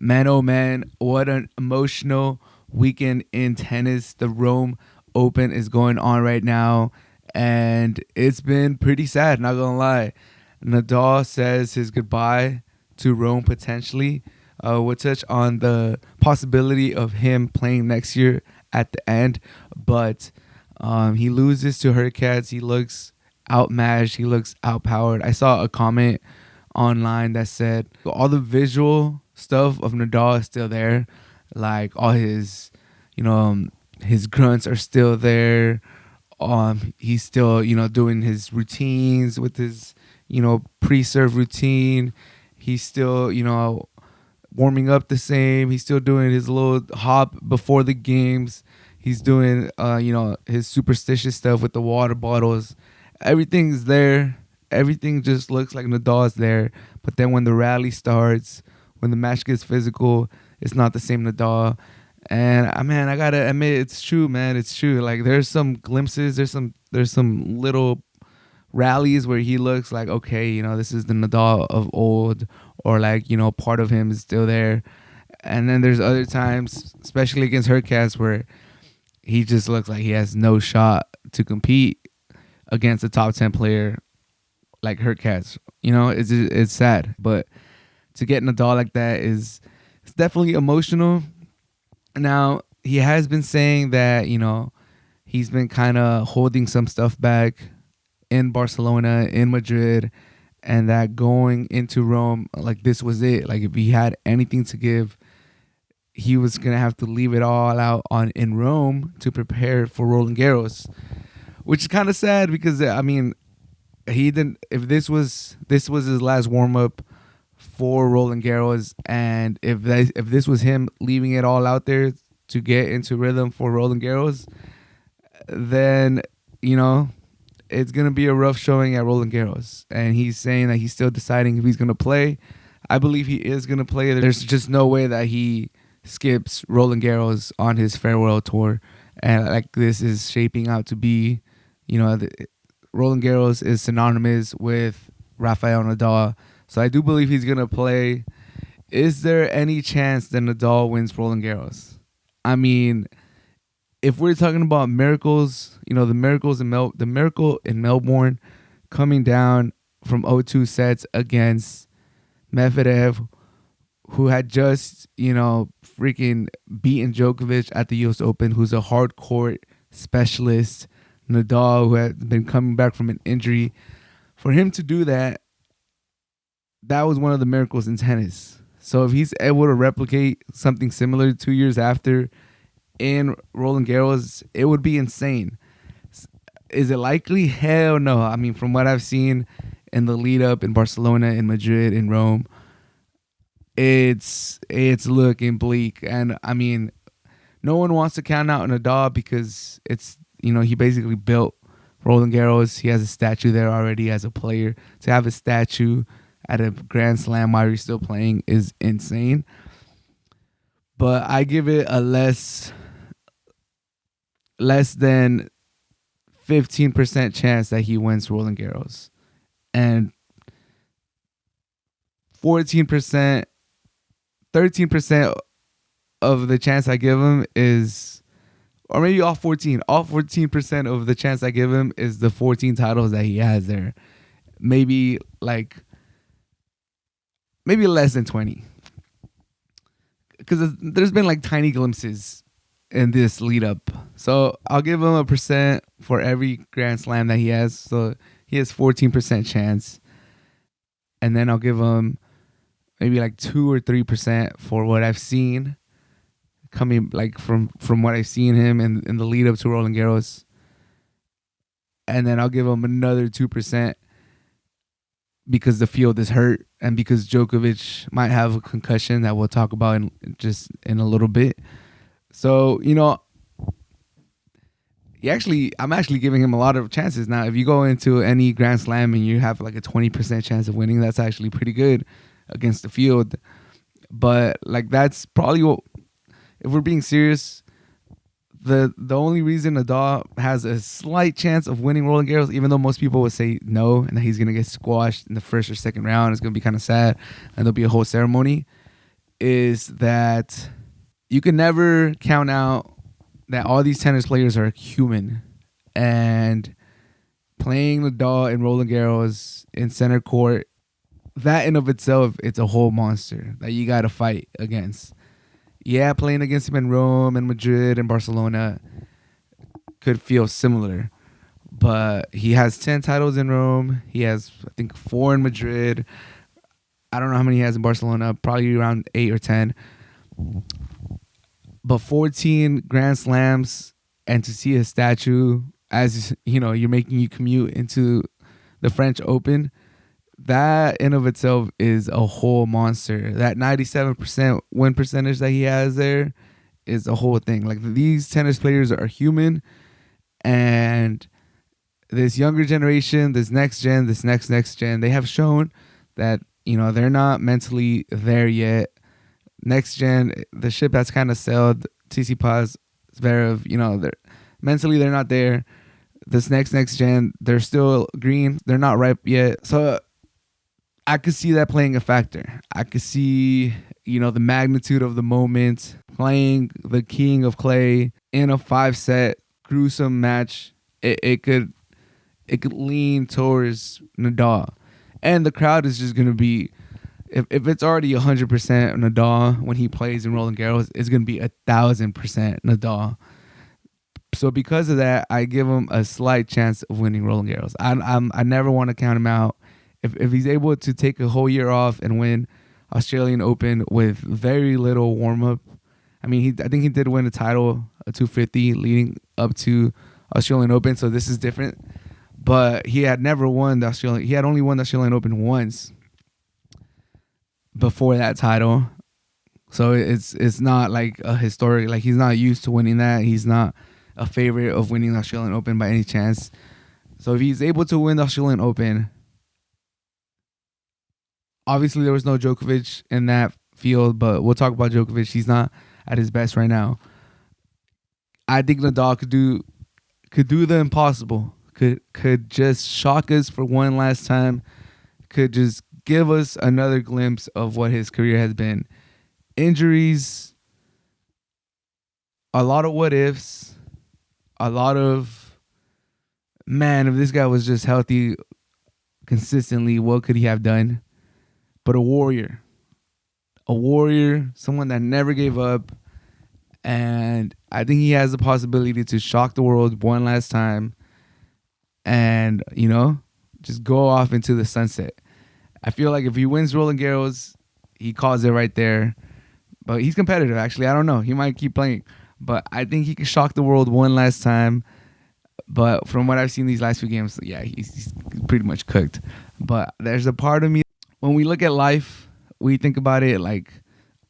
Man, oh man, what an emotional weekend in tennis. The Rome Open is going on right now, and it's been pretty sad, not gonna lie. Nadal says his goodbye to Rome potentially. We'll touch on the possibility of him playing next year at the end, but he loses to Hurricanes. He looks outmatched, he looks outpowered. I saw a comment online that said all the visual stuff of Nadal is still there, like all his, you know, his grunts are still there. He's still doing his routines with his pre-serve routine. He's still warming up the same. He's still doing his little hop before the games. He's doing his superstitious stuff with the water bottles. Everything's there. Everything just looks like Nadal's there. But then when the rally starts, when the match gets physical, it's not the same Nadal. And man, I gotta admit, it's true, man. It's true. Like there's some glimpses, there's some little rallies where he looks like, okay, this is the Nadal of old, or like part of him is still there. And then there's other times, especially against Hurkacz, where he just looks like he has no shot to compete against a top 10 player like Hurkacz. It's sad, but to get Nadal like that it's definitely emotional. Now, he has been saying that, he's been kind of holding some stuff back in Barcelona, in Madrid, and that going into Rome, like this was it. Like if he had anything to give, he was going to have to leave it all out in Rome to prepare for Roland Garros, which is kind of sad because, he didn't. If this was his last warm up for Roland Garros, and if this was him leaving it all out there to get into rhythm for Roland Garros, then it's gonna be a rough showing at Roland Garros. And he's saying that he's still deciding if he's gonna play. I believe he is gonna play. There's just no way that he skips Roland Garros on his farewell tour, and like this is shaping out to be, Roland Garros is synonymous with Rafael Nadal. So I do believe he's going to play. Is there any chance that Nadal wins Roland Garros? I mean, if we're talking about miracles, the miracle in Melbourne coming down from 0-2 sets against Medvedev, who had just, freaking beaten Djokovic at the US Open, who's a hard court specialist. Nadal, who had been coming back from an injury, for him to do that was one of the miracles in tennis. So if he's able to replicate something similar 2 years after in Roland Garros, it would be insane. Is it likely? Hell no. I mean, from what I've seen in the lead up in Barcelona, in Madrid, in Rome, it's looking bleak. And I mean, no one wants to count out Nadal because it's, he basically built Roland Garros. He has a statue there already as a player. To have a statue at a Grand Slam while you're still playing is insane. But I give it a less than 15% chance that he wins Roland Garros. And 13% of the chance I give him is, or maybe all 14% of the chance I give him is the 14 titles that he has there. Maybe less than 20. Because there's been like tiny glimpses in this lead up. So I'll give him 1% for every Grand Slam that he has. So he has 14% chance. And then I'll give him maybe like 2 or 3% for what I've seen coming like from what I've seen him in the lead up to Roland Garros. And then I'll give him another 2% because the field is hurt and because Djokovic might have a concussion that we'll talk about in a little bit. So, I'm actually giving him a lot of chances. Now, if you go into any Grand Slam and you have like a 20% chance of winning, that's actually pretty good against the field. But like that's probably what, if we're being serious, the only reason Nadal has a slight chance of winning Roland Garros, even though most people would say no and that he's going to get squashed in the first or second round, it's going to be kind of sad and there'll be a whole ceremony, is that you can never count out that all these tennis players are human, and playing Nadal and Roland Garros in center court, that in of itself, it's a whole monster that you got to fight against. Yeah, playing against him in Rome and Madrid and Barcelona could feel similar, but he has 10 titles in Rome. He has, I think, 4 in Madrid. I don't know how many he has in Barcelona, probably around 8 or 10. But 14 Grand Slams, and to see his statue as you know, you're making you commute into the French Open, that in of itself is a whole monster. That 97% win percentage that he has there is a whole thing. Like, these tennis players are human, and this younger generation, this next gen, this next gen, they have shown that, you know, they're not mentally there yet. Next gen, the ship that's kind of sailed. Tsitsipas, Zverev, you know, they're not there. This next gen, they're still green. They're not ripe yet. So I could see that playing a factor. I could see, you know, the magnitude of the moment, playing the king of clay in a 5-set gruesome match. It could lean towards Nadal, and the crowd is just gonna be, if it's already 100% Nadal when he plays in Roland Garros, it's gonna be 1,000% Nadal. So because of that, I give him a slight chance of winning Roland Garros. I never want to count him out. If he's able to take a whole year off and win Australian Open with very little warm up, I mean, I think he did win a title, a 250 leading up to Australian Open, so this is different. But he had never won the Australian. He had only won the Australian Open once before that title, so it's not like a historic. Like, he's not used to winning that. He's not a favorite of winning the Australian Open by any chance. So if he's able to win the Australian Open, obviously there was no Djokovic in that field, but we'll talk about Djokovic. He's not at his best right now. I think Nadal could do the impossible. Could just shock us for one last time. Could just give us another glimpse of what his career has been. Injuries, a lot of what ifs, a lot of, man, if this guy was just healthy consistently, what could he have done? But a warrior, someone that never gave up. And I think he has the possibility to shock the world one last time and, you know, just go off into the sunset. I feel like if he wins Roland Garros, he calls it right there. But he's competitive, actually. I don't know. He might keep playing. But I think he can shock the world one last time. But from what I've seen these last few games, yeah, he's pretty much cooked. But there's a part of me, when we look at life, we think about it like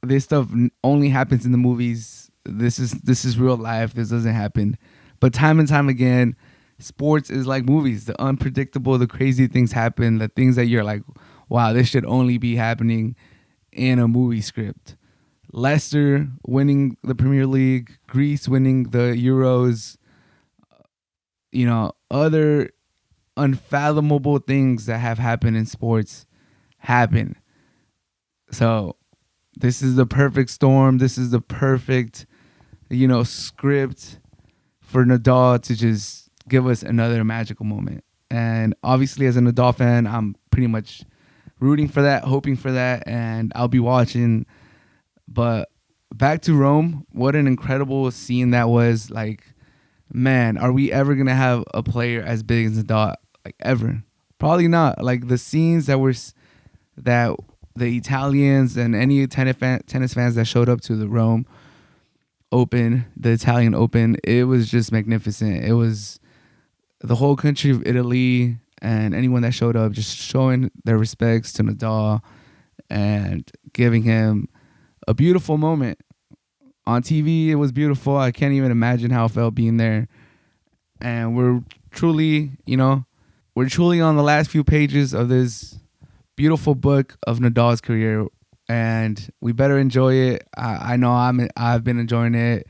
this stuff only happens in the movies. This is real life. This doesn't happen. But time and time again, sports is like movies. The unpredictable, the crazy things happen. The things that you're like, wow, this should only be happening in a movie script. Leicester winning the Premier League, Greece winning the Euros, you know, other unfathomable things that have happened in sports happen. So this is the perfect storm. This is the perfect, you know, script for Nadal to just give us another magical moment. And obviously, as a Nadal fan, I'm pretty much rooting for that, hoping for that, and I'll be watching. But back to Rome, what an incredible scene that was. Like, man, are we ever going to have a player as big as Nadal? Like, ever? Probably not. Like, the scenes that the Italians and any tennis fans that showed up to the Rome Open, the Italian Open, it was just magnificent. It was the whole country of Italy and anyone that showed up just showing their respects to Nadal and giving him a beautiful moment. On TV, it was beautiful. I can't even imagine how it felt being there. And we're truly on the last few pages of this beautiful book of Nadal's career, and we better enjoy it. I know I've been enjoying it.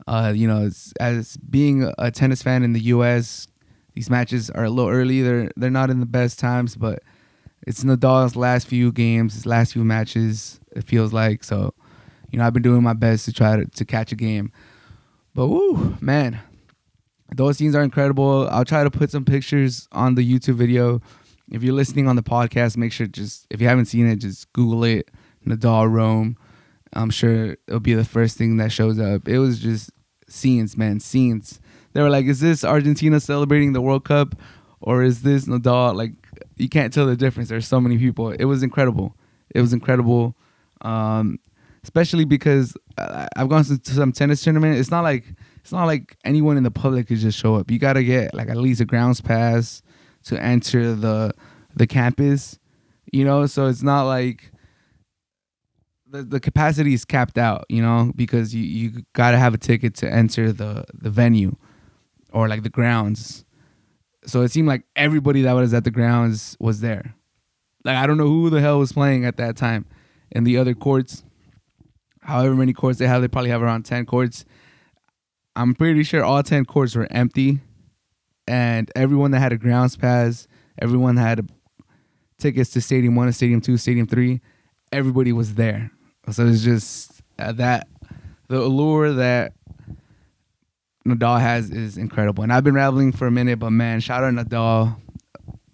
As being a tennis fan in the U.S., these matches are a little early. They're not in the best times, but it's Nadal's last few games, his last few matches it feels like. So, I've been doing my best to try to catch a game. But woo, man, those scenes are incredible. I'll try to put some pictures on the YouTube video. If you're listening on the podcast, make sure if you haven't seen it, just Google it, Nadal Rome. I'm sure it'll be the first thing that shows up. It was just scenes, man, scenes. They were like, is this Argentina celebrating the World Cup or is this Nadal? Like, you can't tell the difference. There's so many people. It was incredible. It was incredible, especially because I've gone to some tennis tournament. It's not like anyone in the public could just show up. You got to get like at least a grounds pass to enter the campus, so it's not like the capacity is capped out, because you got to have a ticket to enter the venue or like the grounds. So it seemed like everybody that was at the grounds was there. Like, I don't know who the hell was playing at that time in the other courts. However many courts they have, they probably have around 10 courts. I'm pretty sure all 10 courts were empty. And everyone that had a grounds pass, everyone that had tickets to Stadium 1, Stadium 2, Stadium 3, everybody was there. So it's just the allure that Nadal has is incredible. And I've been rambling for a minute, but man, shout out Nadal,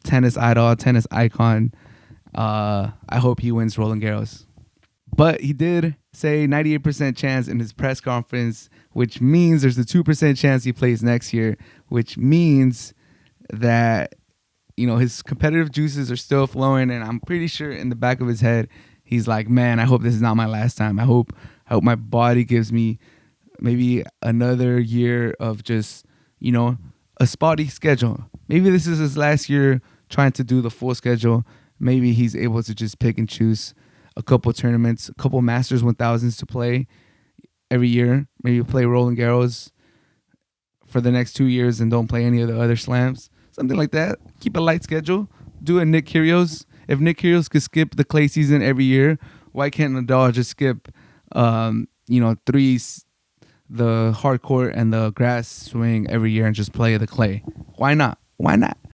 tennis idol, tennis icon. I hope he wins Roland Garros. But he did say 98% chance in his press conference, which means there's a 2% chance he plays next year, which means that, his competitive juices are still flowing. And I'm pretty sure in the back of his head, he's like, man, I hope this is not my last time. I hope my body gives me maybe another year of just, a spotty schedule. Maybe this is his last year trying to do the full schedule. Maybe he's able to just pick and choose a couple tournaments, a couple Masters 1000s to play every year. Maybe play Roland Garros for the next 2 years and don't play any of the other slams. Something like that. Keep a light schedule. Do a Nick Kyrgios. If Nick Kyrgios could skip the clay season every year, why can't Nadal just skip, the hard court and the grass swing every year and just play the clay? Why not? Why not?